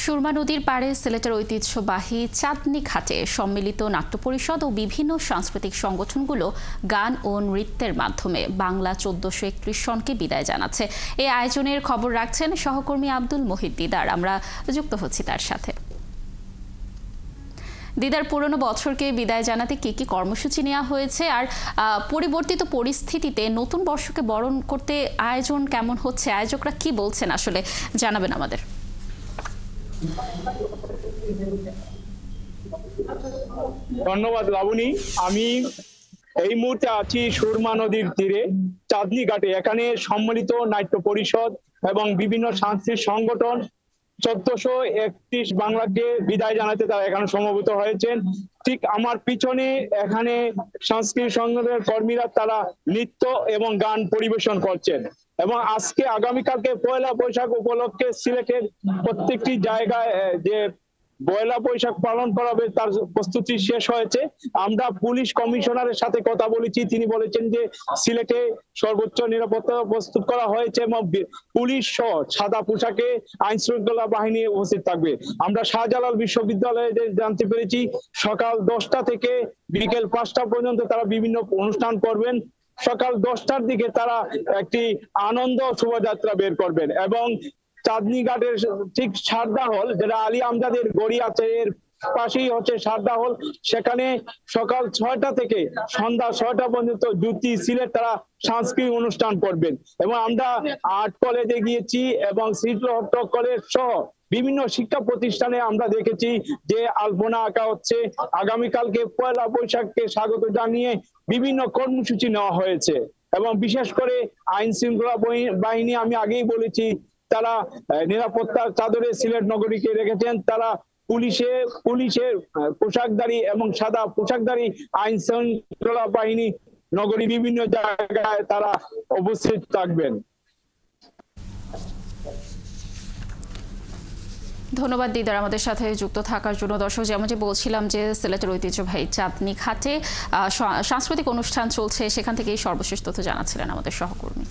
সুরমা নদীর পাড়ে সিলেটের ঐতিহ্যবাহী চাঁদনী ঘাটে সম্মিলিত নাট্য পরিষদ ও বিভিন্ন সাংস্কৃতিক সংগঠনগুলো গান ও নৃত্যের মাধ্যমে বাংলা ১৪৩১ সনকে বিদায় জানাচ্ছে। এই আয়োজনের খবর রাখছেন সহকর্মী আব্দুল মহিদ দিদার। আমরা যুক্ত হচ্ছি তার সাথে। দিদার, পুরনো বছরকে বিদায় জানাতে কি কি কর্মসূচি নেওয়া হয়েছে, আর পরিবর্তিত পরিস্থিতিতে নতুন বর্ষকে বরণ করতে আয়োজন কেমন হচ্ছে, আয়োজকরা কি বলছেন আসলে জানাবেন আমাদের। ধন্যবাদ লাবণী। আমি এই মুহূর্তে আছি সুরমা নদীর তীরে চাঁদনী ঘাটে। এখানে সম্মিলিত নাট্য পরিষদ এবং বিভিন্ন সাংস্কৃতিক সংগঠন ১৪৩১ বাংলাকে বিদায় জানাতে তারা এখানে সমবেত হয়েছেন। ঠিক আমার পিছনে এখানে সাংস্কৃতিক সংগঠনের কর্মীরা তারা নৃত্য এবং গান পরিবেশন করছেন। এবং আজকে আগামীকালকে পয়লা বৈশাখ উপলক্ষে সিলেটের প্রত্যেকটি জায়গায় যে পয়লা বৈশাখ পালন করা হবে তার প্রস্তুতি শেষ হয়েছে। আমরা পুলিশ কমিশনারের সাথে কথা বলেছি, তিনি বলেছেন যে সিলেটে সর্বোচ্চ নিরাপত্তা প্রস্তুত করা হয়েছে এবং পুলিশ সহ সাদা পোশাকে আইন শৃঙ্খলা বাহিনী উপস্থিত থাকবে। আমরা শাহজালাল বিশ্ববিদ্যালয়ে জানতে পেরেছি সকাল 10টা থেকে বিকেল 5টা পর্যন্ত তারা বিভিন্ন অনুষ্ঠান করবেন। সকাল 10টার দিকে তারা একটি আনন্দ শোভাযাত্রা বের করবেন এবং চাঁদনী ঘাটের ঠিক সারদা হল, যেটা আলী আমজাদের গড়ি আছে, এর পাশেই হচ্ছে সারদা হল। সেখানে সকাল 6টা থেকে সন্ধ্যা 6টা পর্যন্ত জ্যোতি সিলেট তারা সাংস্কৃতিক অনুষ্ঠান করবেন। এবং আমরা আর্ট কলেজে গিয়েছি এবং শিল্প কলেজ সহ বিভিন্ন শিক্ষা প্রতিষ্ঠানে আমরা দেখেছি যে আলপনা আঁকা হচ্ছে। আগামীকালকে পয়লা বৈশাখকে স্বাগত জানিয়ে বিভিন্ন কর্মসূচি নেওয়া হয়েছে এবং বিশেষ করে আইন শৃঙ্খলা বাহিনী, আমি আগেই বলেছি, তারা নিরাপত্তার চাদরে সিলেট নগরীকে রেখেছেন। তারা পুলিশের পোশাকধারী এবং সাদা পোশাকধারী আইন শৃঙ্খলা বাহিনী নগরী বিভিন্ন জায়গায় তারা উপস্থিত থাকবেন। ধন্যবাদ দিদার আমাদের সাথে যুক্ত থাকার জন্য। দর্শক, যেমনটি বলছিলাম যে সিলেটের ঐতিহ্যবাহী চাঁদনী ঘাটে সাংস্কৃতিক অনুষ্ঠান চলছে, সেখান থেকেই সর্বশেষ তথ্য জানাচ্ছিলেন আমাদের সহকর্মী।